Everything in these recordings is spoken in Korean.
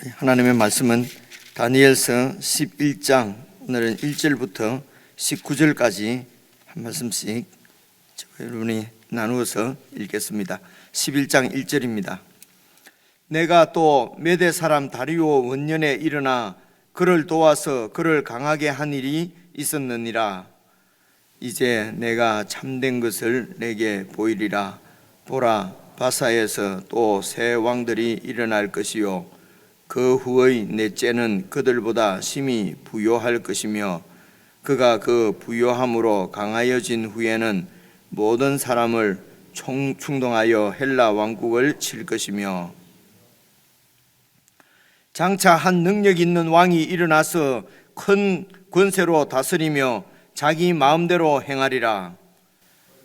하나님의 말씀은 다니엘서 11장 오늘은 1절부터 19절까지 한 말씀씩 여러분이 나누어서 읽겠습니다. 11장 1절입니다. 내가 또 메대 사람 다리오 원년에 일어나 그를 도와서 그를 강하게 한 일이 있었느니라. 이제 내가 참된 것을 내게 보이리라. 보라, 바사에서 또 새 왕들이 일어날 것이요 그 후의 넷째는 그들보다 심히 부요할 것이며 그가 그 부요함으로 강하여진 후에는 모든 사람을 충동하여 헬라 왕국을 칠 것이며 장차 한 능력 있는 왕이 일어나서 큰 권세로 다스리며 자기 마음대로 행하리라.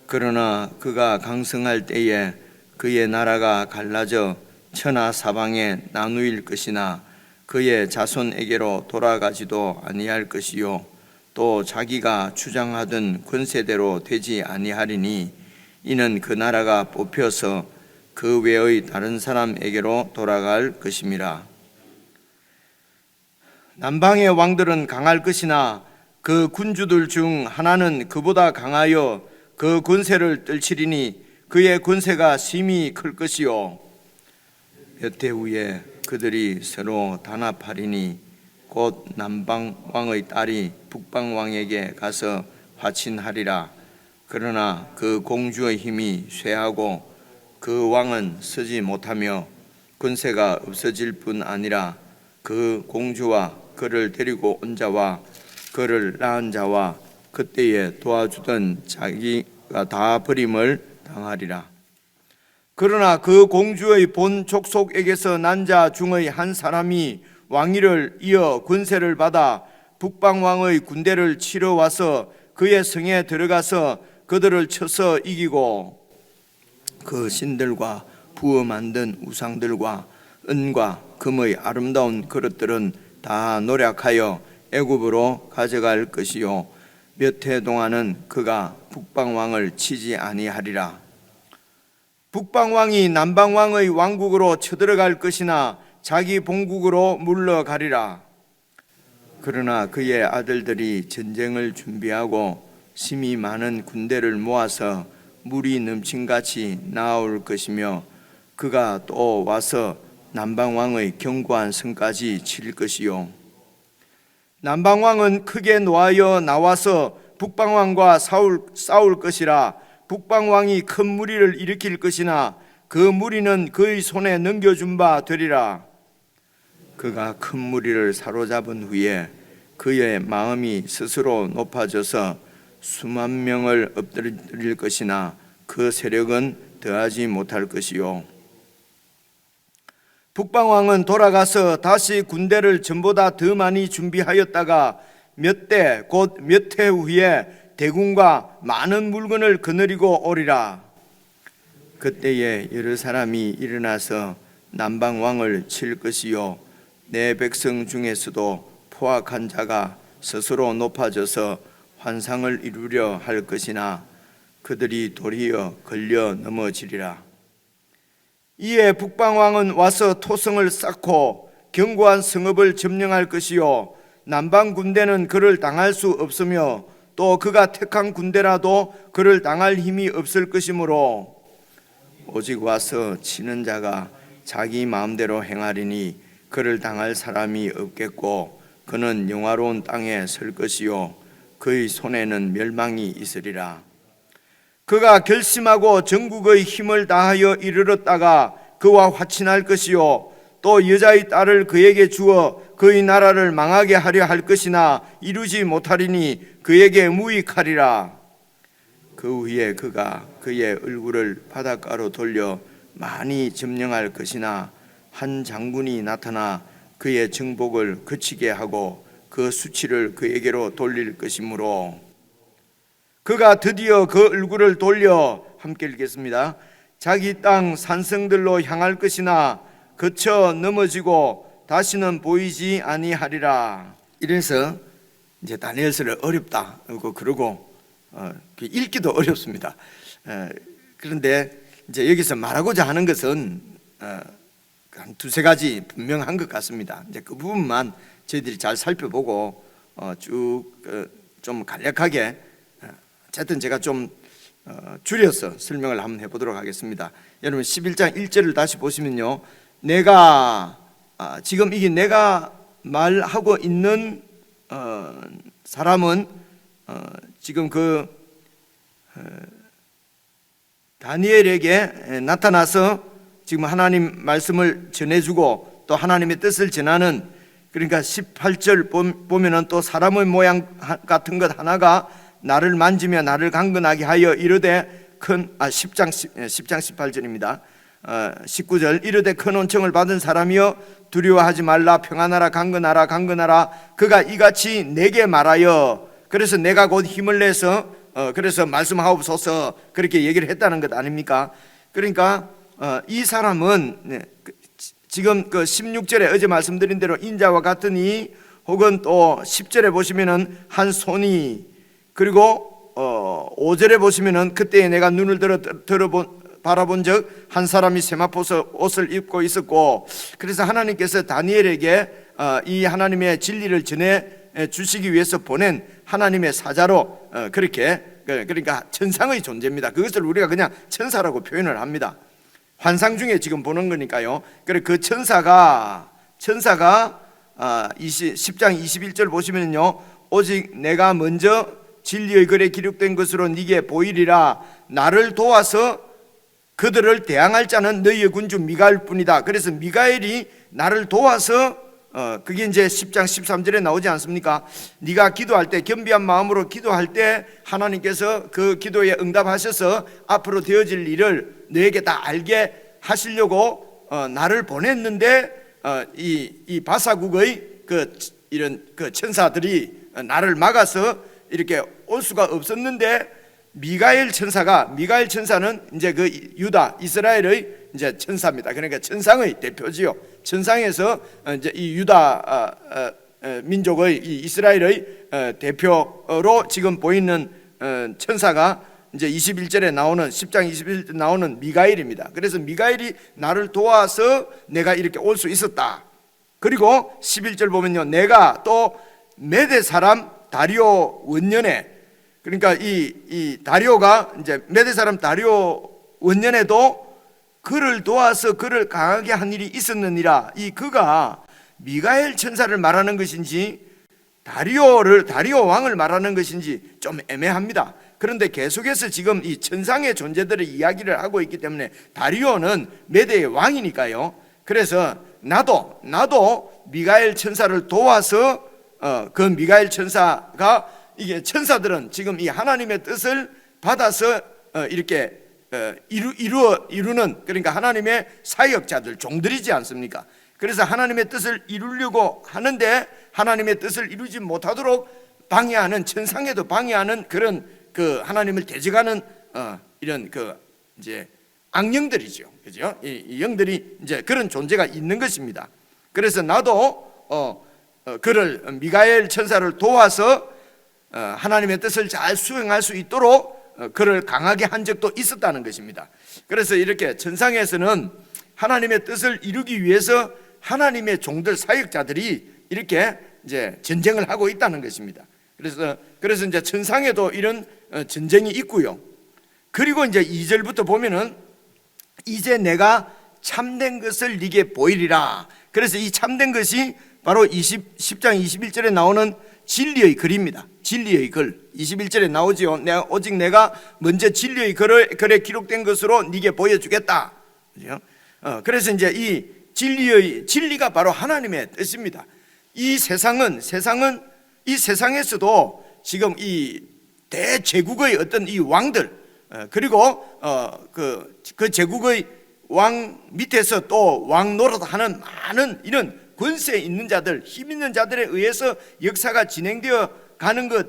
그러나 그가 강성할 때에 그의 나라가 갈라져 천하 사방에 나누일 것이나 그의 자손에게로 돌아가지도 아니할 것이요 또 자기가 주장하던 권세대로 되지 아니하리니 이는 그 나라가 뽑혀서 그 외의 다른 사람에게로 돌아갈 것임이라. 남방의 왕들은 강할 것이나 그 군주들 중 하나는 그보다 강하여 그 권세를 떨치리니 그의 권세가 심히 클 것이요 몇 해 후에 그들이 서로 단합하리니 곧 남방 왕의 딸이 북방 왕에게 가서 화친하리라. 그러나 그 공주의 힘이 쇠하고 그 왕은 서지 못하며 권세가 없어질 뿐 아니라 그 공주와 그를 데리고 온 자와 그를 낳은 자와 그때에 도와주던 자기가 다 버림을 당하리라. 그러나 그 공주의 본 족속에게서 난 자 중의 한 사람이 왕위를 이어 권세를 받아 북방 왕의 군대를 치러 와서 그의 성에 들어가서 그들을 쳐서 이기고 그 신들과 부어 만든 우상들과 은과 금의 아름다운 그릇들은 다 노략하여 애굽으로 가져갈 것이요 몇 해 동안은 그가 북방 왕을 치지 아니하리라. 북방 왕이 남방 왕의 왕국으로 쳐들어갈 것이나 자기 본국으로 물러가리라. 그러나 그의 아들들이 전쟁을 준비하고 심히 많은 군대를 모아서 물이 넘친같이 나아올 것이며 그가 또 와서 남방 왕의 견고한 성까지 칠 것이요 남방 왕은 크게 노하여 나와서 북방 왕과 싸울 것이라. 북방 왕이 큰 무리를 일으킬 것이나 그 무리는 그의 손에 넘겨준 바 되리라. 그가 큰 무리를 사로잡은 후에 그의 마음이 스스로 높아져서 수만 명을 엎드릴 것이나 그 세력은 더하지 못할 것이요 북방 왕은 돌아가서 다시 군대를 전보다 더 많이 준비하였다가 몇 대 곧 몇 해 후에 대군과 많은 물건을 거느리고 오리라. 그때에 여러 사람이 일어나서 남방 왕을 칠 것이요 내 백성 중에서도 포악한 자가 스스로 높아져서 환상을 이루려 할 것이나 그들이 도리어 걸려 넘어지리라. 이에 북방 왕은 와서 토성을 쌓고 견고한 성읍을 점령할 것이요 남방 군대는 그를 당할 수 없으며 또 그가 택한 군대라도 그를 당할 힘이 없을 것이므로 오직 와서 치는 자가 자기 마음대로 행하리니 그를 당할 사람이 없겠고 그는 영화로운 땅에 설 것이요 그의 손에는 멸망이 있으리라. 그가 결심하고 전국의 힘을 다하여 이르렀다가 그와 화친할 것이요 또 여자의 딸을 그에게 주어 그의 나라를 망하게 하려 할 것이나 이루지 못하리니 그에게 무익하리라. 그 후에 그가 그의 얼굴을 바닷가로 돌려 많이 점령할 것이나 한 장군이 나타나 그의 정복을 그치게 하고 그 수치를 그에게로 돌릴 것이므로 그가 드디어 그 얼굴을 돌려 함께 읽겠습니다. 자기 땅 산성들로 향할 것이나 거쳐 넘어지고 다시는 보이지 아니하리라. 이래서 이제 다니엘서를 어렵다 그러고 읽기도 어렵습니다. 그런데 이제 여기서 말하고자 하는 것은 한 두세 가지 분명한 것 같습니다. 이제 그 부분만 저희들이 잘 살펴보고 쭉 좀 간략하게 어쨌든 제가 좀 줄여서 설명을 한번 해보도록 하겠습니다. 여러분 11장 1절을 다시 보시면요, 내가 지금 이게 내가 말하고 있는 사람은 지금 그 다니엘에게 나타나서 지금 하나님 말씀을 전해주고 또 하나님의 뜻을 전하는, 그러니까 18절 보면은 또 사람의 모양 같은 것 하나가 나를 만지며 나를 강건하게 하여 이르되 10장 18절입니다. 19절 이르되 큰 온청을 받은 사람이여 두려워하지 말라, 평안하라, 강건하라, 강건하라, 그가 이같이 내게 말하여, 그래서 내가 곧 힘을 내서 그래서 말씀하옵소서 그렇게 얘기를 했다는 것 아닙니까? 그러니까 이 사람은 지금 그 16절에 어제 말씀드린 대로 인자와 같으니, 혹은 또 10절에 보시면은 한 손이, 그리고 5절에 보시면은 그때에 내가 눈을 바라본 적 한 사람이 세마포서 옷을 입고 있었고, 그래서 하나님께서 다니엘에게 이 하나님의 진리를 전해 주시기 위해서 보낸 하나님의 사자로 그렇게, 그러니까 천상의 존재입니다. 그것을 우리가 그냥 천사라고 표현을 합니다. 환상 중에 지금 보는 거니까요. 그래 그 천사가 10장 21절 보시면요, 오직 내가 먼저 진리의 글에 기록된 것으로 네게 보이리라, 나를 도와서 그들을 대항할 자는 너희의 군주 미가엘뿐이다. 그래서 미가엘이 나를 도와서 그게 이제 10장 13절에 나오지 않습니까? 네가 기도할 때, 겸비한 마음으로 기도할 때 하나님께서 그 기도에 응답하셔서 앞으로 되어질 일을 너에게 다 알게 하시려고 나를 보냈는데, 이 바사국의 이런 천사들이 나를 막아서 이렇게 올 수가 없었는데, 미가엘 천사는 이제 그 유다 이스라엘의 이제 천사입니다. 그러니까 천상의 대표지요. 천상에서 이제 이 유다 민족의 이 이스라엘의 대표로 지금 보이는 천사가 이제 21절에 나오는 10장 21절에 나오는 미가엘입니다. 그래서 미가엘이 나를 도와서 내가 이렇게 올 수 있었다. 그리고 11절 보면요, 내가 또 메대 사람 다리오 원년에, 그러니까 이 다리오가 이제 메대 사람 다리오 원년에도 그를 도와서 그를 강하게 한 일이 있었느니라. 이 그가 미가엘 천사를 말하는 것인지 다리오 왕을 말하는 것인지 좀 애매합니다. 그런데 계속해서 지금 이 천상의 존재들의 이야기를 하고 있기 때문에 다리오는 메대의 왕이니까요. 그래서 나도 미가엘 천사를 도와서 그 미가엘 천사가, 이게 천사들은 지금 이 하나님의 뜻을 받아서 이렇게 이루는, 그러니까 하나님의 사역자들, 종들이지 않습니까? 그래서 하나님의 뜻을 이루려고 하는데 하나님의 뜻을 이루지 못하도록 방해하는, 천상에도 방해하는 그런 그 하나님을 대적하는 이런 그 이제 악령들이죠, 그죠? 이 영들이 이제 그런 존재가 있는 것입니다. 그래서 나도 그를 미가엘 천사를 도와서 하나님의 뜻을 잘 수행할 수 있도록 그를 강하게 한 적도 있었다는 것입니다. 그래서 이렇게 천상에서는 하나님의 뜻을 이루기 위해서 하나님의 종들, 사역자들이 이렇게 이제 전쟁을 하고 있다는 것입니다. 그래서 이제 천상에도 이런 전쟁이 있고요. 그리고 이제 2절부터 보면은 이제 내가 참된 것을 네게 보이리라. 그래서 이 참된 것이 바로 10장 21절에 나오는 진리의 글입니다. 진리의 글 21절에 나오지요. 오직 내가 먼저 진리의 글에 기록된 것으로 네게 보여주겠다. 그죠? 그래서 이제 이 진리가 바로 하나님의 뜻입니다. 이 세상에서도 지금 이 대제국의 어떤 이 왕들, 그리고 그 제국의 왕 밑에서 또 왕 노릇하는 많은 이런 권세 있는 자들, 힘 있는 자들에 의해서 역사가 진행되어 가는 것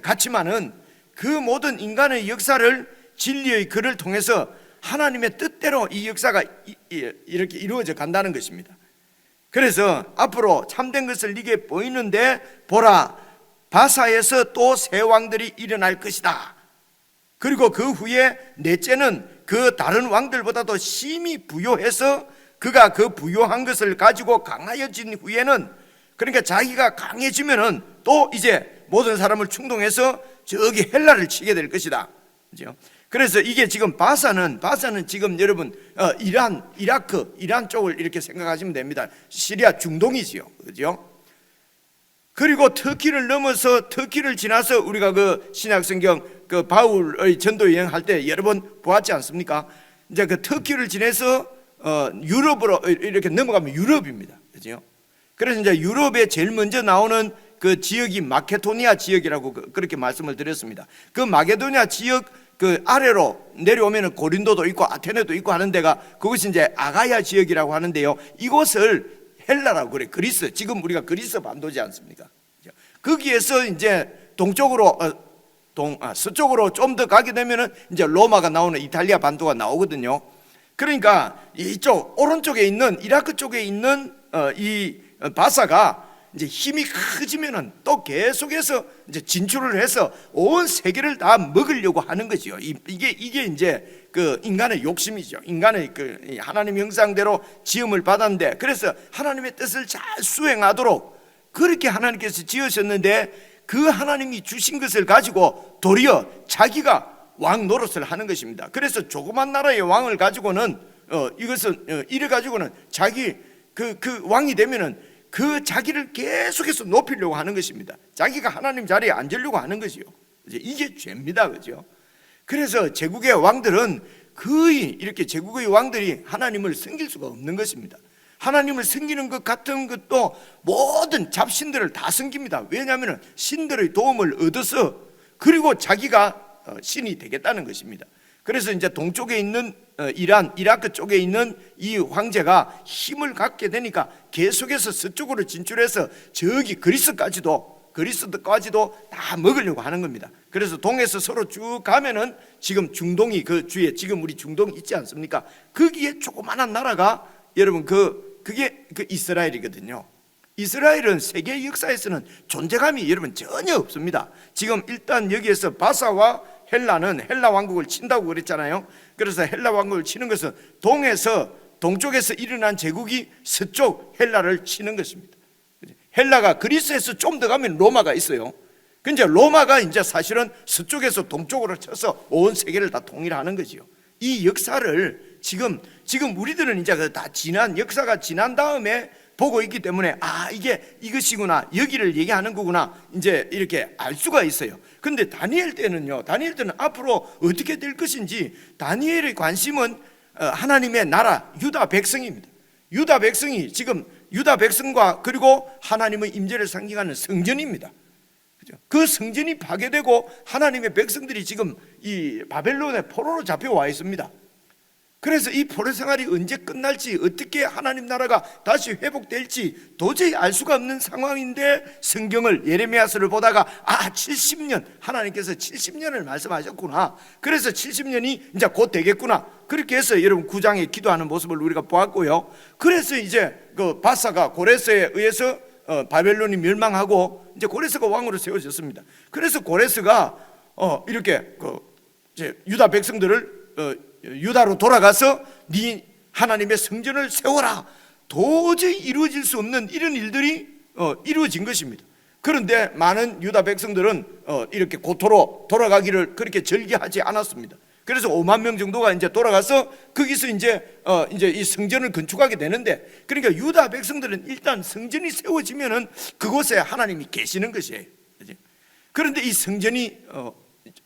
같지만은, 그 모든 인간의 역사를 진리의 글을 통해서 하나님의 뜻대로 이 역사가 이렇게 이루어져 간다는 것입니다. 그래서 앞으로 참된 것을 네게 보이는데 보라, 바사에서 또 새 왕들이 일어날 것이다. 그리고 그 후에 넷째는 그 다른 왕들보다도 심히 부요해서 그가 그 부요한 것을 가지고 강하여진 후에는, 그러니까 자기가 강해지면은 또 이제 모든 사람을 충동해서 저기 헬라를 치게 될 것이다. 그죠? 그래서 이게 지금 바사는 지금 여러분 이란 쪽을 이렇게 생각하시면 됩니다. 시리아 중동이지요. 그죠? 그리고 터키를 넘어서 터키를 지나서 우리가 그 신약성경 그 바울의 전도 여행할 때 여러 번 보았지 않습니까? 이제 그 터키를 지나서 유럽으로 이렇게 넘어가면 유럽입니다. 그죠? 그래서 이제 유럽에 제일 먼저 나오는 그 지역이 마케도니아 지역이라고 그렇게 말씀을 드렸습니다. 그 마케도니아 지역 그 아래로 내려오면 고린도도 있고 아테네도 있고 하는 데가, 그것이 이제 아가야 지역이라고 하는데요, 이곳을 헬라라고 그래. 그리스, 지금 우리가 그리스 반도지 않습니까? 거기에서 이제 동쪽으로 서쪽으로 좀 더 가게 되면은 이제 로마가 나오는 이탈리아 반도가 나오거든요. 그러니까 이쪽 오른쪽에 있는 이라크 쪽에 있는 이 바사가 이제 힘이 커지면은 또 계속해서 이제 진출을 해서 온 세계를 다 먹으려고 하는 거지요. 이게 이제 그 인간의 욕심이죠. 인간의 그 하나님 형상대로 지음을 받았는데, 그래서 하나님의 뜻을 잘 수행하도록 그렇게 하나님께서 지으셨는데, 그 하나님이 주신 것을 가지고 도리어 자기가 왕 노릇을 하는 것입니다. 그래서 조그만 나라의 왕을 가지고는 이것은 이래 가지고는 자기 그 왕이 되면은 그 자기를 계속해서 높이려고 하는 것입니다. 자기가 하나님 자리에 앉으려고 하는 것이요. 이게 죄입니다. 그죠? 그래서 제국의 왕들은 거의 이렇게 제국의 왕들이 하나님을 섬길 수가 없는 것입니다. 하나님을 섬기는 것 같은 것도 모든 잡신들을 다 섬깁니다. 왜냐하면 신들의 도움을 얻어서, 그리고 자기가 신이 되겠다는 것입니다. 그래서 이제 동쪽에 있는 이라크 쪽에 있는 이 황제가 힘을 갖게 되니까 계속해서 서쪽으로 진출해서 저기 그리스까지도 다 먹으려고 하는 겁니다. 그래서 동에서 서로 쭉 가면은 지금 중동이 그 주위에 지금 우리 중동 있지 않습니까? 거기에 조그마한 나라가 여러분 그게 그 이스라엘이거든요. 이스라엘은 세계 역사에서는 존재감이 여러분 전혀 없습니다. 지금 일단 여기에서 바사와 헬라는 헬라 왕국을 친다고 그랬잖아요. 그래서 헬라 왕국을 치는 것은 동쪽에서 일어난 제국이 서쪽 헬라를 치는 것입니다. 헬라가 그리스에서 좀 더 가면 로마가 있어요. 근데 로마가 이제 사실은 서쪽에서 동쪽으로 쳐서 온 세계를 다 통일하는 거지요. 이 역사를 지금 우리들은 이제 다 역사가 지난 다음에 보고 있기 때문에 이게 이것이구나, 여기를 얘기하는 거구나, 이제 이렇게 알 수가 있어요. 근데 다니엘 때는 앞으로 어떻게 될 것인지, 다니엘의 관심은 하나님의 나라 유다 백성입니다. 유다 백성이 지금 유다 백성과 그리고 하나님의 임재를 상징하는 성전입니다. 그 성전이 파괴되고 하나님의 백성들이 지금 이 바벨론의 포로로 잡혀와 있습니다. 그래서 이 포로 생활이 언제 끝날지, 어떻게 하나님 나라가 다시 회복될지 도저히 알 수가 없는 상황인데, 성경을 예레미야서를 보다가 70년, 하나님께서 70년을 말씀하셨구나, 그래서 70년이 이제 곧 되겠구나, 그렇게 해서 여러분 9장에 기도하는 모습을 우리가 보았고요. 그래서 이제 그 바사가 고레스에 의해서 바벨론이 멸망하고 이제 고레스가 왕으로 세워졌습니다. 그래서 고레스가 이렇게 이제 유다 백성들을 유다로 돌아가서 네 하나님의 성전을 세워라, 도저히 이루어질 수 없는 이런 일들이 이루어진 것입니다. 그런데 많은 유다 백성들은 이렇게 고토로 돌아가기를 그렇게 절개하지 않았습니다. 그래서 5만 명 정도가 이제 돌아가서 거기서 이제 이 성전을 건축하게 되는데, 그러니까 유다 백성들은 일단 성전이 세워지면은 그곳에 하나님이 계시는 것이에요. 그런데 이 성전이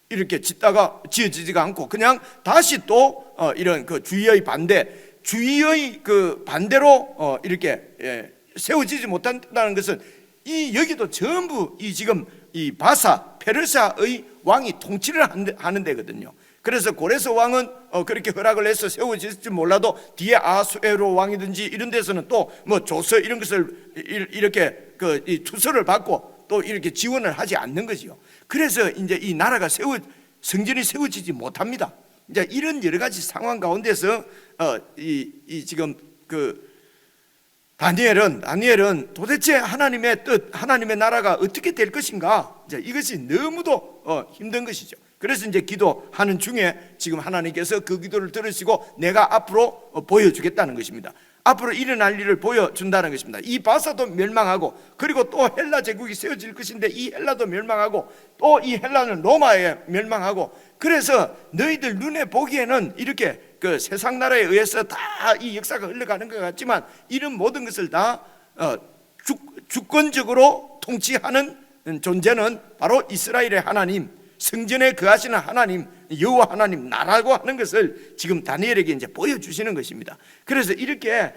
이렇게 짓다가 지어지지가 않고 그냥 다시 또 이런 그 주의의 반대로 이렇게 세워지지 못한다는 것은, 이 여기도 전부 이 지금 이 바사 페르시아의 왕이 통치를 하는 데거든요. 그래서 고레스 왕은 그렇게 허락을 해서 세워질지 몰라도 뒤에 아수에로 왕이든지 이런 데서는 또 뭐 조서 이런 것을 이렇게 이 투서를 받고 또 이렇게 지원을 하지 않는 거지요. 그래서 이제 이 나라가 성전이 세워지지 못합니다. 이제 이런 여러 가지 상황 가운데서 이 지금 다니엘은 도대체 하나님의 뜻, 하나님의 나라가 어떻게 될 것인가, 이제 이것이 너무도 힘든 것이죠. 그래서 이제 기도하는 중에 지금 하나님께서 그 기도를 들으시고 내가 앞으로 보여주겠다는 것입니다. 앞으로 일어날 일을 보여준다는 것입니다. 이 바사도 멸망하고, 그리고 또 헬라 제국이 세워질 것인데 이 헬라도 멸망하고, 또 이 헬라는 로마에 멸망하고, 그래서 너희들 눈에 보기에는 이렇게 그 세상 나라에 의해서 다 이 역사가 흘러가는 것 같지만, 이런 모든 것을 다 주권적으로 통치하는 존재는 바로 이스라엘의 하나님, 성전에 거하시는 하나님, 여호와 하나님 나라고 하는 것을 지금 다니엘에게 이제 보여주시는 것입니다. 그래서 이렇게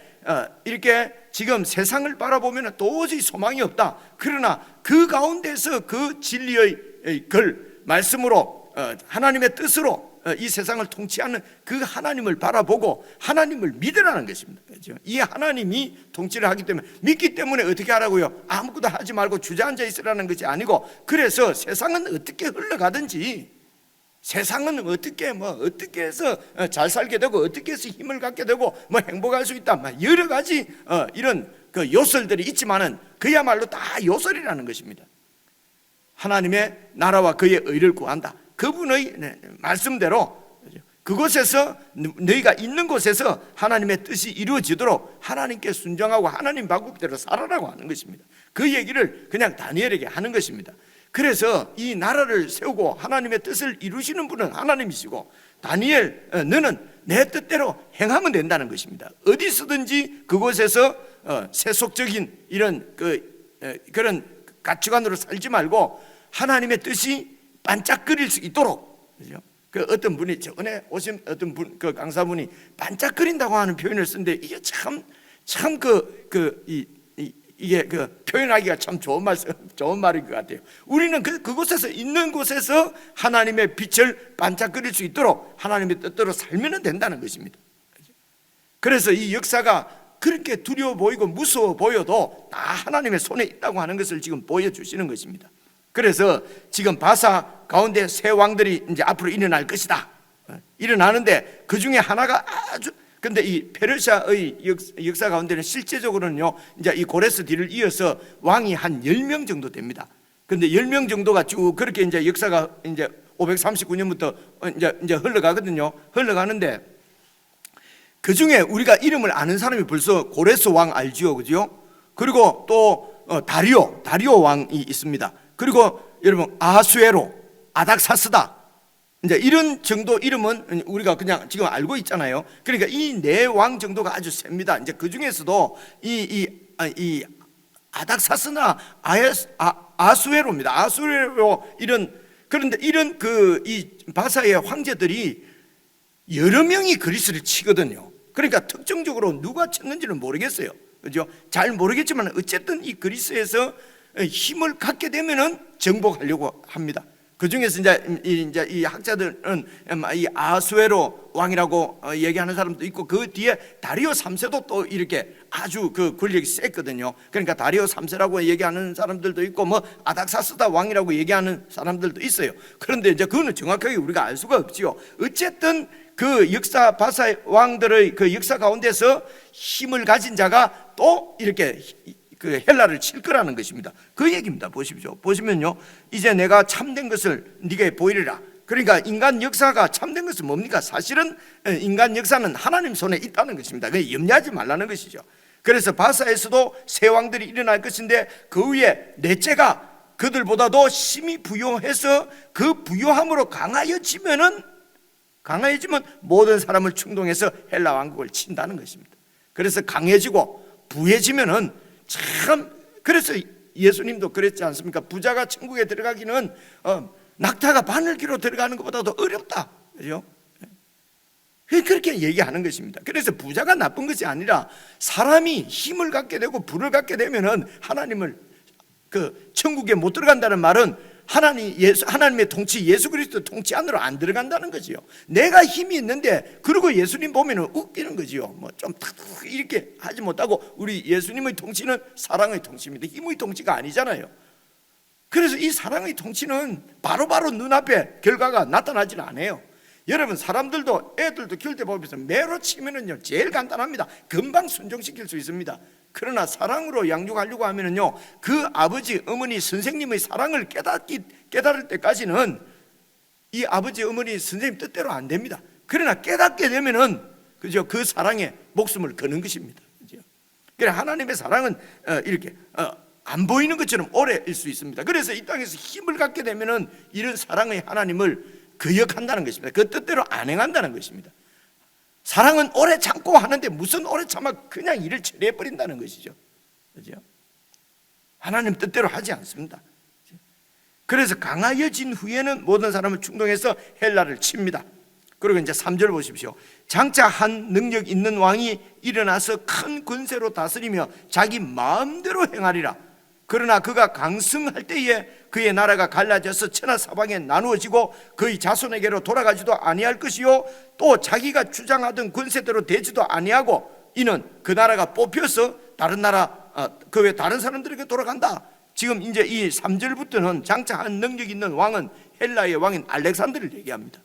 지금 세상을 바라보면 도저히 소망이 없다. 그러나 그 가운데서 그 진리의 말씀으로 하나님의 뜻으로 이 세상을 통치하는 그 하나님을 바라보고 하나님을 믿으라는 것입니다. 그렇죠? 이 하나님이 통치를 하기 때문에, 믿기 때문에 어떻게 하라고요? 아무것도 하지 말고 주저앉아 있으라는 것이 아니고, 그래서 세상은 어떻게 흘러가든지, 세상은 어떻게 해서 잘 살게 되고, 어떻게 해서 힘을 갖게 되고 행복할 수 있다, 여러 가지 이런 그 요설들이 있지만은 그야말로 다 요설이라는 것입니다. 하나님의 나라와 그의 의를 구한다. 그분의 말씀대로 그곳에서, 너희가 있는 곳에서 하나님의 뜻이 이루어지도록 하나님께 순종하고 하나님 방법대로 살아라고 하는 것입니다. 그 얘기를 그냥 다니엘에게 하는 것입니다. 그래서 이 나라를 세우고 하나님의 뜻을 이루시는 분은 하나님이시고, 다니엘 너는 내 뜻대로 행하면 된다는 것입니다. 어디서든지 그곳에서 세속적인 이런 그런 가치관으로 살지 말고 하나님의 뜻이 반짝거릴 수 있도록, 그죠? 그 어떤 분이 저번에 오신 어떤 분, 그 강사분이 반짝거린다고 하는 표현을 쓰는데, 이게 이게 표현하기가 참 좋은 말인 것 같아요. 우리는 그곳에서, 있는 곳에서 하나님의 빛을 반짝거릴 수 있도록 하나님의 뜻대로 살면 된다는 것입니다. 그래서 이 역사가 그렇게 두려워 보이고 무서워 보여도 다 하나님의 손에 있다고 하는 것을 지금 보여주시는 것입니다. 그래서 지금 바사 가운데 세 왕들이 이제 앞으로 일어날 것이다. 일어나는데 그 중에 하나가 근데 이 페르시아의 역사 가운데는 실제적으로는요, 이제 이 고레스 뒤를 이어서 왕이 한 10명 정도 됩니다. 근데 10명 정도가 쭉 그렇게 이제 역사가 이제 539년부터 이제 흘러가거든요. 흘러가는데 그 중에 우리가 이름을 아는 사람이 벌써 고레스 왕 알지요, 그죠? 그리고 또 다리오 왕이 있습니다. 그리고 여러분 아하수에로, 아닥사스다, 이제 이런 정도 이름은 우리가 그냥 지금 알고 있잖아요. 그러니까 이 네 왕 정도가 아주 셉니다. 이제 그 중에서도 이 아닥사스나 아수에로입니다. 아수에로 그런데 이런 이 바사의 황제들이 여러 명이 그리스를 치거든요. 그러니까 특정적으로 누가 쳤는지는 모르겠어요. 그죠? 잘 모르겠지만 어쨌든 이 그리스에서 힘을 갖게 되면은 정복하려고 합니다. 그 중에서 이제 이 학자들은 이 아수에로 왕이라고 얘기하는 사람도 있고, 그 뒤에 다리오 3세도 또 이렇게 아주 그 권력이 셌거든요. 그러니까 다리오 3세라고 얘기하는 사람들도 있고, 아닥사스다 왕이라고 얘기하는 사람들도 있어요. 그런데 이제 그거는 정확하게 우리가 알 수가 없지요. 어쨌든 그 역사, 바사 왕들의 그 역사 가운데서 힘을 가진 자가 또 이렇게 그 헬라를 칠 거라는 것입니다. 그 얘기입니다. 보십시오. 보시면요, 이제 내가 참된 것을 네게 보이리라. 그러니까 인간 역사가 참된 것은 뭡니까? 사실은 인간 역사는 하나님 손에 있다는 것입니다. 그냥 염려하지 말라는 것이죠. 그래서 바사에서도 새 왕들이 일어날 것인데, 그 위에 넷째가 그들보다도 힘이 부요해서 그 부요함으로 강하여지면 모든 사람을 충동해서 헬라 왕국을 친다는 것입니다. 그래서 강해지고 부해지면은 그래서 예수님도 그랬지 않습니까? 부자가 천국에 들어가기는 낙타가 바늘기로 들어가는 것보다도 어렵다, 그죠? 그렇게 얘기하는 것입니다. 그래서 부자가 나쁜 것이 아니라 사람이 힘을 갖게 되고 부를 갖게 되면은 하나님을 천국에 못 들어간다는 말은 하나님의 통치, 예수 그리스도 통치 안으로 안 들어간다는 거지요. 내가 힘이 있는데, 그리고 예수님 보면은 웃기는 거지요. 좀 이렇게 하지 못하고, 우리 예수님의 통치는 사랑의 통치입니다. 힘의 통치가 아니잖아요. 그래서 이 사랑의 통치는 바로바로 눈앞에 결과가 나타나지는 않아요. 여러분, 사람들도, 애들도 키울 때 보면서 매로 치면은요, 제일 간단합니다. 금방 순종시킬 수 있습니다. 그러나 사랑으로 양육하려고 하면은요, 그 아버지, 어머니, 선생님의 사랑을 깨달을 때까지는 이 아버지, 어머니, 선생님 뜻대로 안 됩니다. 그러나 깨닫게 되면은, 그죠? 그 사랑에 목숨을 거는 것입니다. 그래 하나님의 사랑은 이렇게 안 보이는 것처럼 오래일 수 있습니다. 그래서 이 땅에서 힘을 갖게 되면은 이런 사랑의 하나님을 거역한다는 것입니다. 그 뜻대로 안 행한다는 것입니다. 사랑은 오래 참고 하는데 무슨 오래 참아 그냥 일을 처리해 버린다는 것이죠. 그죠? 하나님 뜻대로 하지 않습니다. 그래서 강하여진 후에는 모든 사람은 충동해서 헬라를 칩니다. 그리고 이제 3절 보십시오. 장차 한 능력 있는 왕이 일어나서 큰 권세로 다스리며 자기 마음대로 행하리라. 그러나 그가 강성할 때에 그의 나라가 갈라져서 천하 사방에 나누어지고 그의 자손에게로 돌아가지도 아니할 것이요 또 자기가 주장하던 권세대로 되지도 아니하고 이는 그 나라가 뽑혀서 다른 나라 그 외 다른 사람들에게 돌아간다. 지금 이제 이 3절부터는 장차 한 능력 있는 왕은 헬라의 왕인 알렉산더를 얘기합니다.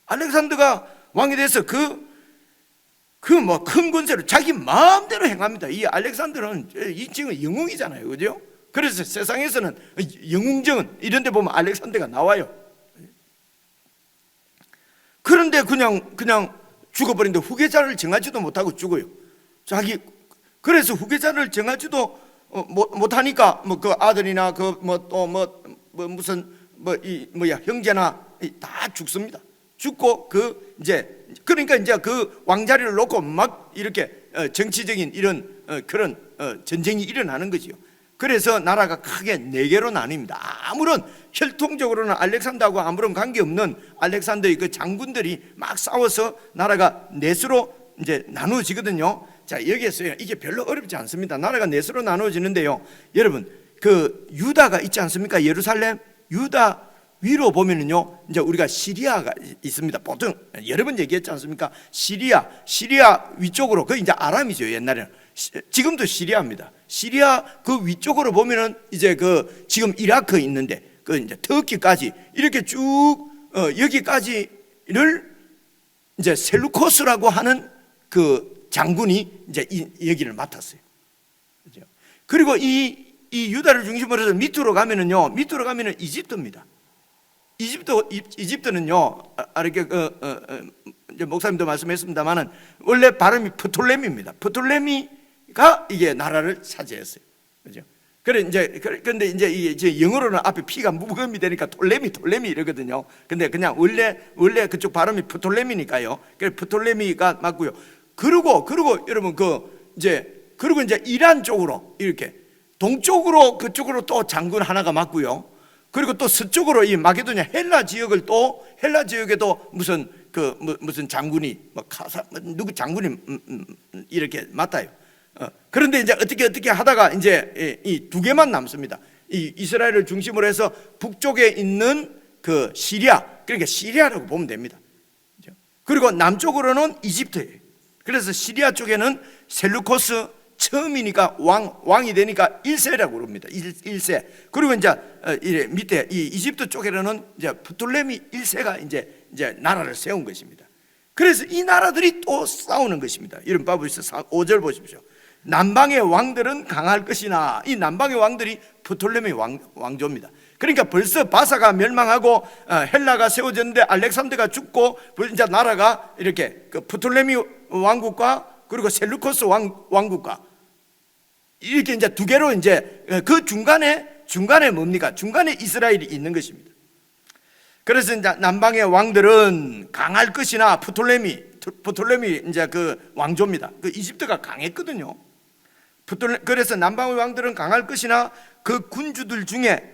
알렉산더가 왕이 돼서 그 큰 권세로 자기 마음대로 행합니다. 이 알렉산더는 이 지금 영웅이잖아요, 그죠? 그래서 세상에서는 영웅전 이런 데 보면 알렉산더가 나와요. 그런데 그냥 죽어버린데 후계자를 정하지도 못하고 죽어요. 그래서 후계자를 정하지도 못하니까 그 아들이나 형제나 다 죽습니다. 죽고 그러니까 이제 그 왕자리를 놓고 막 이렇게 정치적인 이런 그런 전쟁이 일어나는 거지요. 그래서 나라가 크게 4개로 나뉩니다. 아무런 혈통적으로는 알렉산더하고 아무런 관계없는 알렉산더의 그 장군들이 막 싸워서 나라가 넷으로 이제 나누어지거든요. 자, 여기에서요, 이게 별로 어렵지 않습니다. 나라가 넷으로 나누어지는데요, 여러분 그 유다가 있지 않습니까? 예루살렘 유다 위로 보면은요, 이제 우리가 시리아가 있습니다. 보통 여러 번 얘기했지 않습니까? 시리아 위쪽으로, 그 이제 아람이죠, 옛날에는. 지금도 시리아입니다. 시리아 그 위쪽으로 보면은 이제 그 지금 이라크 있는데 그 이제 터키까지 이렇게 쭉 여기까지를 이제 셀루코스라고 하는 그 장군이 이제 여기를 맡았어요. 그죠? 그리고 이 유다를 중심으로 해서 밑으로 가면은 이집트입니다. 이집트는요, 이렇게 이제 목사님도 말씀했습니다만은 원래 발음이 프톨레미입니다. 프톨레미가 이게 나라를 차지했어요. 그죠? 그런데 이제 영어로는 앞에 P가 무음이 되니까 톨레미 이러거든요. 근데 그냥 원래 그쪽 발음이 프톨레미니까요. 그래서 프톨레미가 맞고요. 그리고 여러분 그리고 이제 이란 쪽으로 이렇게 동쪽으로 그쪽으로 또 장군 하나가 맞고요. 그리고 또 서쪽으로 이 마게도냐 헬라 지역에도 무슨 장군이 누구 장군이 이렇게 맡아요. 그런데 이제 어떻게 하다가 이제 이 2개만 남습니다. 이 이스라엘을 중심으로 해서 북쪽에 있는 그 시리아, 그러니까 시리아라고 보면 됩니다. 그리고 남쪽으로는 이집트예요. 그래서 시리아 쪽에는 셀루코스 처음이니까 왕이 되니까 1세라고 그럽니다. 1세. 그리고 이제 밑에 이 이집트 쪽에는 이제 프톨레미 1세가 이제 나라를 세운 것입니다. 그래서 이 나라들이 또 싸우는 것입니다. 이런 바보에서 5절 보십시오. 남방의 왕들은 강할 것이나, 이 남방의 왕들이 프톨레미 왕조입니다. 그러니까 벌써 바사가 멸망하고 헬라가 세워졌는데 알렉산더가 죽고 이제 나라가 이렇게 그 프톨레미 왕국과 그리고 셀루코스 왕국과 이렇게 이제 2개로 이제 그 중간에 뭡니까? 중간에 이스라엘이 있는 것입니다. 그래서 이제 남방의 왕들은 강할 것이나 프톨레미 이제 그 왕조입니다. 그 이집트가 강했거든요. 그래서 남방의 왕들은 강할 것이나 그 군주들 중에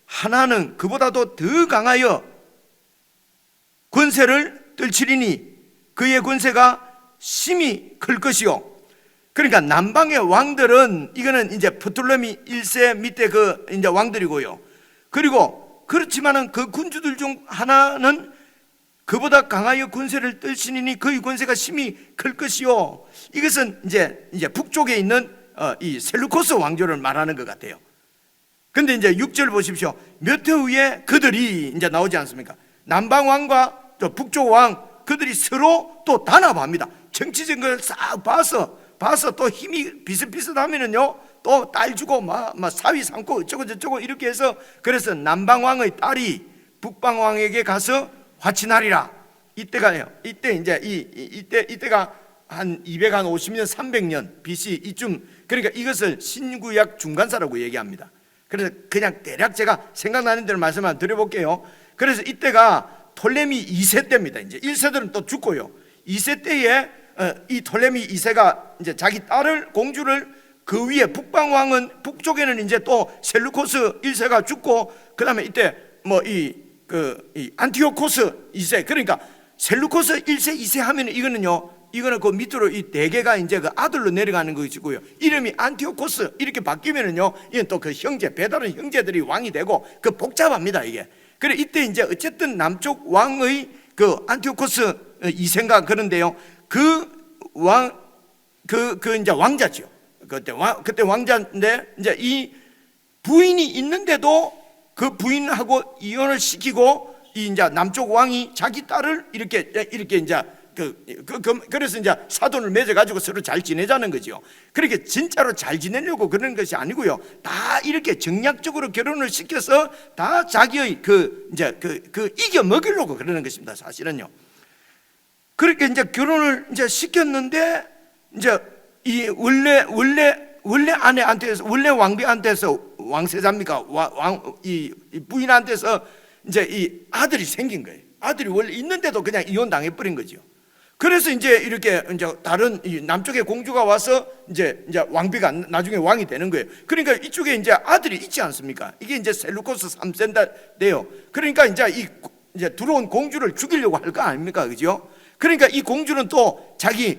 하나는 그보다도 더 강하여 권세를 떨치리니 그의 권세가 심히 클 것이요. 그러니까 남방의 왕들은 이거는 이제 프톨레미 1세 밑에 그 이제 왕들이고요. 그리고 그렇지만은 그 군주들 중 하나는 그보다 강하여 권세를 떨치니 그의 권세가 심히 클 것이요. 이것은 이제 북쪽에 있는 이 셀루코스 왕조를 말하는 것 같아요. 근데 이제 6절 보십시오. 몇 해 후에 그들이 이제 나오지 않습니까? 남방 왕과 또 북쪽 왕 그들이 서로 또 단합합니다. 정치적인 걸 싹 봐서 또 힘이 비슷비슷하면은요 또 딸 주고 막 사위 삼고 어쩌고 저쩌고 이렇게 해서, 그래서 남방 왕의 딸이 북방 왕에게 가서 화친하리라. 이때가요. 이때가 한 250년, 300년 BC 이쯤, 그러니까 이것을 신구약 중간사라고 얘기합니다. 그래서 그냥 대략 제가 생각나는 대로 말씀 한번 드려볼게요. 그래서 이때가 톨레미 2세 때입니다. 이제 1세들은 또 죽고요. 2세 때에 이 톨레미 2세가 이제 자기 딸을, 공주를 그 위에, 북방왕은 북쪽에는 이제 또 셀루코스 1세가 죽고, 그 다음에 이때 뭐 이 안티오코스 2세, 그러니까 셀루코스 1세 2세 하면은 이거는 그 밑으로 이 대개가 이제 그 아들로 내려가는 것이고요. 이름이 안티오코스 이렇게 바뀌면은요, 이건 또 그 형제, 배다른 형제들이 왕이 되고, 그 복잡합니다 이게. 그래 이때 이제 어쨌든 남쪽 왕의 그 안티오코스 2세인가 그런데요, 이제 왕자죠. 그때 왕자인데, 이제 이 부인이 있는데도 그 부인하고 이혼을 시키고, 이 이제 남쪽 왕이 자기 딸을 이렇게 이제 그래서 이제 사돈을 맺어가지고 서로 잘 지내자는 거죠. 그렇게 진짜로 잘 지내려고 그러는 것이 아니고요, 다 이렇게 정략적으로 결혼을 시켜서 다 자기의 이겨 먹이려고 그러는 것입니다, 사실은요. 그렇게 이제 결혼을 이제 시켰는데, 이제 이 원래 아내한테서, 원래 왕비한테서, 왕세자입니까? 이 부인한테서 이제 이 아들이 생긴 거예요. 아들이 원래 있는데도 그냥 이혼 당해버린 거죠. 그래서 이제 이렇게 이제 다른 이 남쪽의 공주가 와서 이제 왕비가 나중에 왕이 되는 거예요. 그러니까 이쪽에 이제 아들이 있지 않습니까? 이게 이제 셀루코스 3세인데요. 그러니까 이제 들어온 공주를 죽이려고 할 거 아닙니까? 그죠? 그러니까 이 공주는 또 자기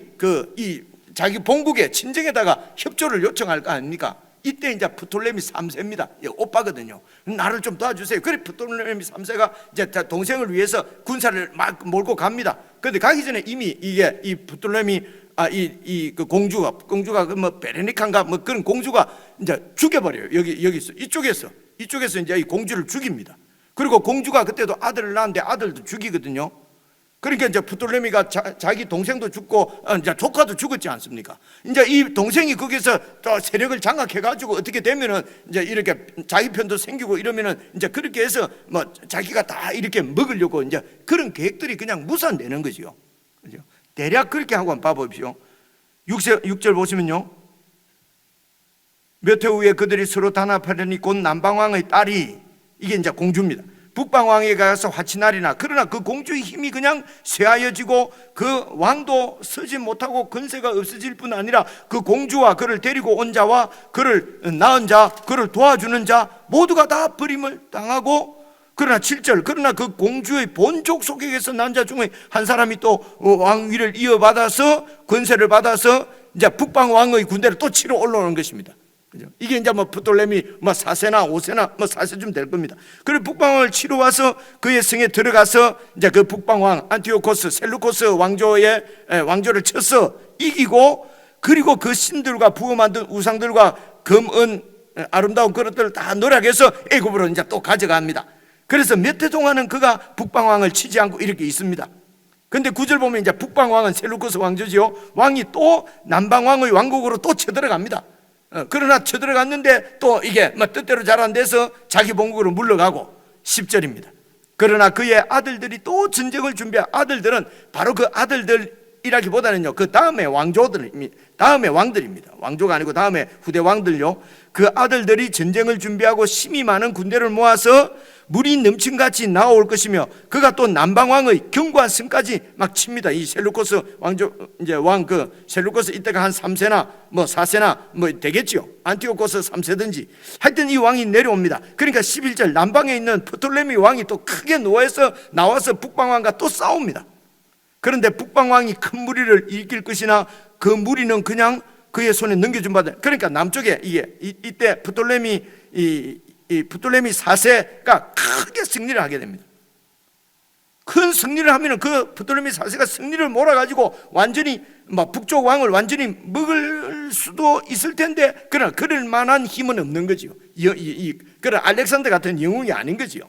본국의 친정에다가 협조를 요청할 거 아닙니까? 이때 이제 프톨레미 3세입니다. 오빠거든요. 나를 좀 도와주세요. 그래 프톨레미 3세가 이제 동생을 위해서 군사를 막 몰고 갑니다. 그런데 가기 전에 이미 이 프톨레미 그 공주가 그 뭐 베레니카인가 뭐 그런 공주가 이제 죽여버려요. 여기서 이쪽에서 이제 이 공주를 죽입니다. 그리고 공주가 그때도 아들을 낳았는데 아들도 죽이거든요. 그러니까 이제 프톨레미가 자기 동생도 죽고 이제 조카도 죽었지 않습니까? 이제 이 동생이 거기서 또 세력을 장악해가지고 어떻게 되면은 이제 이렇게 자기 편도 생기고 이러면은 이제 그렇게 해서 뭐 자기가 다 이렇게 먹으려고 이제 그런 계획들이 그냥 무산되는 거죠. 그죠? 대략 그렇게 하고 한번 봐보십시오. 6절 보시면요. 몇 해 후에 그들이 서로 단합하려니 곧 남방왕의 딸이, 이게 이제 공주입니다, 북방왕에 가서 화친하리나. 그러나 그 공주의 힘이 그냥 쇠하여지고 그 왕도 서지 못하고 근세가 없어질 뿐 아니라 그 공주와 그를 데리고 온 자와 그를 낳은 자, 그를 도와주는 자 모두가 다 버림을 당하고, 그러나 7절, 그러나 그 공주의 본족 속에서 난 자 중에 한 사람이 또 왕위를 이어받아서 권세를 받아서 이제 북방왕의 군대를 또 치러 올라오는 것입니다. 그죠? 이게 이제 뭐 프톨레미 4세나 5세나 4세쯤 될 겁니다. 그리고 북방왕을 치러 와서 그의 성에 들어가서 이제 그 북방왕 안티오코스 셀루코스 왕조를 쳐서 이기고, 그리고 그 신들과 부어 만든 우상들과 금은 아름다운 그릇들을 다 노력해서 애굽으로 이제 또 가져갑니다. 그래서 몇 해 동안은 그가 북방왕을 치지 않고 이렇게 있습니다. 근데 9절 보면 이제 북방왕은 셀루코스 왕조지요, 왕이 또 남방왕의 왕국으로 또 쳐들어갑니다. 그러나 쳐들어갔는데 또 이게 뭐 뜻대로 잘 안 돼서 자기 본국으로 물러가고. 10절입니다. 그러나 그의 아들들이 또 전쟁을 준비한 아들들은 바로 그 아들들이라기보다는요, 그 다음에 다음에 왕들입니다. 왕조가 아니고 다음에 후대 왕들요. 그 아들들이 전쟁을 준비하고 힘이 많은 군대를 모아서 물이 넘친같이 나올 것이며, 그가 또 남방왕의 견고한 성까지 막 칩니다. 이 셀루코스 왕조, 이제 셀루코스 이때가 한 3세나 4세나 되겠죠. 안티오코스 3세든지 하여튼 이 왕이 내려옵니다. 그러니까 11절, 남방에 있는 프톨레미 왕이 또 크게 나와서 북방왕과 또 싸웁니다. 그런데 북방왕이 큰 무리를 이길 것이나 그 무리는 그냥 그의 손에 넘겨준 바다. 그러니까 남쪽에 이때 프톨레미 4세가 크게 승리를 하게 됩니다. 큰 승리를 하면은 그 프톨레미 4세가 승리를 몰아가지고 완전히 북쪽 왕을 완전히 먹을 수도 있을 텐데, 그러나 그럴 만한 힘은 없는 거지요. 그런 알렉산더 같은 영웅이 아닌 거지요.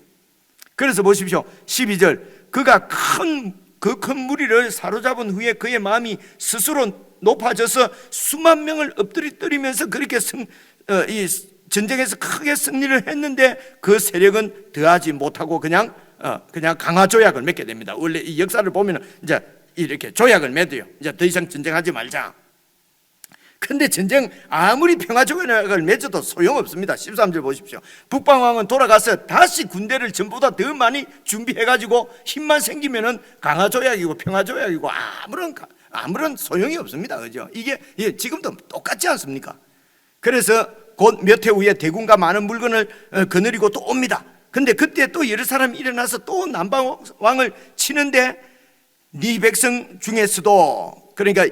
그래서 보십시오. 12절, 그가 큰 무리를 사로잡은 후에 그의 마음이 스스로 높아져서 수만 명을 엎드리면서 그렇게 이 전쟁에서 크게 승리를 했는데 그 세력은 더하지 못하고 그냥 강화 조약을 맺게 됩니다. 원래 이 역사를 보면 이제 이렇게 조약을 맺어요. 이제 더 이상 전쟁하지 말자. 근데 전쟁 아무리 평화 조약을 맺어도 소용없습니다. 13절 보십시오. 북방왕은 돌아가서 다시 군대를 전보다 더 많이 준비해가지고 힘만 생기면은 강화 조약이고 평화 조약이고 아무런 소용이 없습니다. 그죠? 이게 지금도 똑같지 않습니까? 그래서 곧 몇 해 후에 대군과 많은 물건을 거느리고 또 옵니다. 근데 그때 또 여러 사람이 일어나서 또 남방왕을 치는데 네 백성 중에서도, 그러니까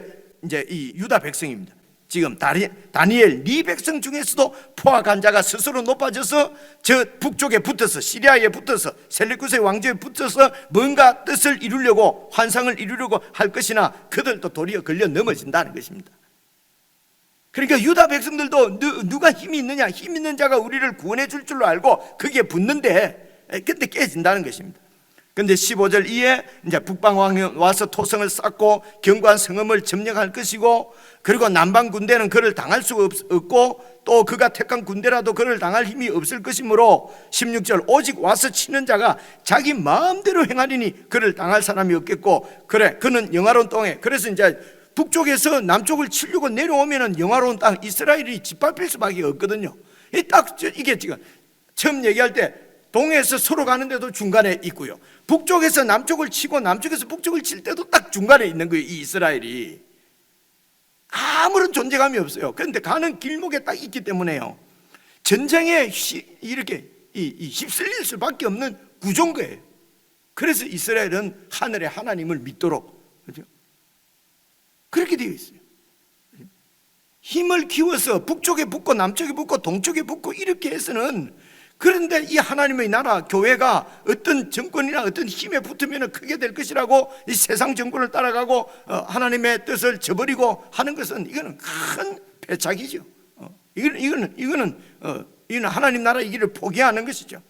이제 이 유다 백성입니다. 지금 다니엘 네 백성 중에서도 포악한 자가 스스로 높아져서 저 북쪽에 붙어서 시리아에 붙어서 셀레쿠스의 왕조에 붙어서 뭔가 뜻을 이루려고 환상을 이루려고 할 것이나 그들도 도리어 걸려 넘어진다는 것입니다. 그러니까 유다 백성들도 누가 힘이 있느냐, 힘 있는 자가 우리를 구원해 줄 줄로 알고 그게 붙는데 그때 깨진다는 것입니다. 근데 15절 이에 이제 북방왕이 와서 토성을 쌓고 견고한 성읍을 점령할 것이고, 그리고 남방 군대는 그를 당할 수가 없고 또 그가 택한 군대라도 그를 당할 힘이 없을 것이므로 16절 오직 와서 치는 자가 자기 마음대로 행하리니 그를 당할 사람이 없겠고, 그래 그는 영화로운 땅에, 그래서 이제 북쪽에서 남쪽을 치려고 내려오면은 영화로운 땅 이스라엘이 짓밟힐 수밖에 없거든요. 이게 지금 처음 얘기할 때 동해에서 서로 가는데도 중간에 있고요, 북쪽에서 남쪽을 치고 남쪽에서 북쪽을 칠 때도 딱 중간에 있는 거예요. 이 이스라엘이 아무런 존재감이 없어요. 그런데 가는 길목에 딱 있기 때문에요, 전쟁에 이렇게 휩쓸릴 수밖에 없는 구조인 거예요. 그래서 이스라엘은 하늘의 하나님을 믿도록, 그렇죠? 그렇게 되어 있어요. 힘을 키워서 북쪽에 붙고 남쪽에 붙고 동쪽에 붙고 이렇게 해서는, 그런데 이 하나님의 나라 교회가 어떤 정권이나 어떤 힘에 붙으면 크게 될 것이라고 이 세상 정권을 따라가고 하나님의 뜻을 저버리고 하는 것은 이거는 큰 패착이죠. 이거는 하나님 나라의 길을 포기하는 것이죠.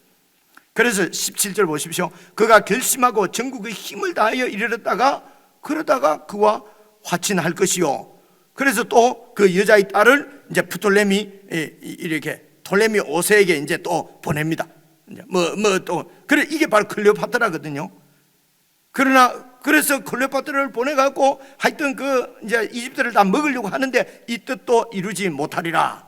그래서 17절 보십시오. 그가 결심하고 전국의 힘을 다하여 이르렀다가 그러다가 그와 화친할 것이요. 그래서 또 그 여자의 딸을 이제 프톨레미 이렇게 톨레미 5세에게 이제 또 보냅니다. 이제 또 그래 이게 바로 클레오파트라거든요. 그래서 클레오파트라를 보내갖고 하여튼 그 이제 이집트를 다 먹으려고 하는데 이 뜻도 이루지 못하리라.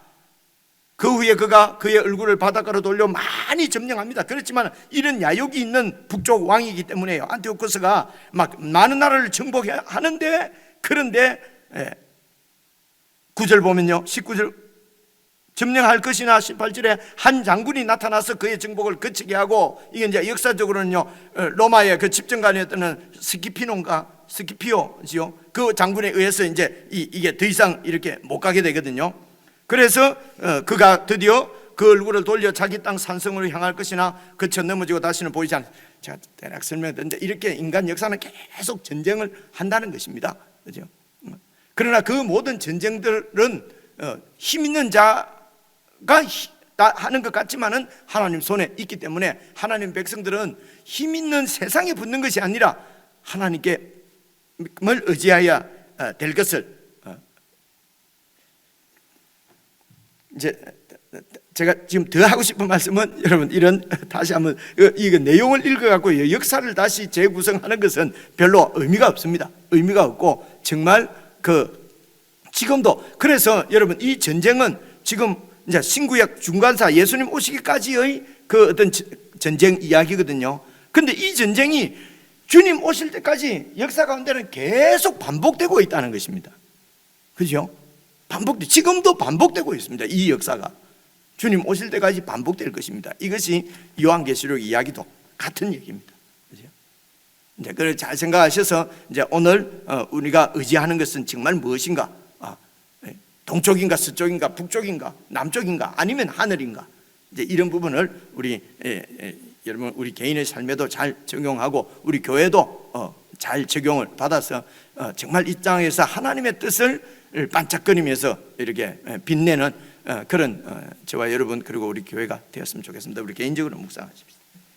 그 후에 그가 그의 얼굴을 바닷가로 돌려 많이 점령합니다. 그렇지만 이런 야욕이 있는 북쪽 왕이기 때문에요, 안티오코스가 막 많은 나라를 정복하는데, 그런데 9절 보면요, 19절 점령할 것이나 18절에 한 장군이 나타나서 그의 정복을 거치게 하고, 이게 이제 역사적으로는요 로마의 그 집정관이었던 스키피오지요. 그 장군에 의해서 이제 이게 더 이상 이렇게 못 가게 되거든요. 그래서 그가 드디어 그 얼굴을 돌려 자기 땅 산성으로 향할 것이나 그쳐 넘어지고 다시는 보이지 않아. 제가 대략 설명했는데 이렇게 인간 역사는 계속 전쟁을 한다는 것입니다. 그죠? 그러나 그 모든 전쟁들은 힘 있는 자가 하는 것 같지만은 하나님 손에 있기 때문에 하나님 백성들은 힘 있는 세상에 붙는 것이 아니라 하나님께 의지하여야 될 것을, 이제 제가 지금 더 하고 싶은 말씀은, 여러분 이런 다시 한번 이 내용을 읽어갖고 역사를 다시 재구성하는 것은 별로 의미가 없습니다. 의미가 없고 정말 지금도, 그래서 여러분 이 전쟁은 지금 이제 신구약 중간사 예수님 오시기까지의 그 어떤 전쟁 이야기거든요. 근데 이 전쟁이 주님 오실 때까지 역사 가운데는 계속 반복되고 있다는 것입니다. 그죠? 지금도 반복되고 있습니다. 이 역사가 주님 오실 때까지 반복될 것입니다. 이것이 요한계시록 이야기도 같은 얘기입니다. 그죠? 이제 그걸 잘 생각하셔서 이제 오늘 우리가 의지하는 것은 정말 무엇인가? 동쪽인가, 서쪽인가, 북쪽인가, 남쪽인가, 아니면 하늘인가? 이제 이런 부분을 여러분 우리 개인의 삶에도 잘 적용하고 우리 교회도 잘 적용을 받아서 정말 이 땅에서 하나님의 뜻을 반짝거리면서 이렇게 빛내는 그런 저와 여러분 그리고 우리 교회가 되었으면 좋겠습니다. 우리 개인적으로 묵상하십시오.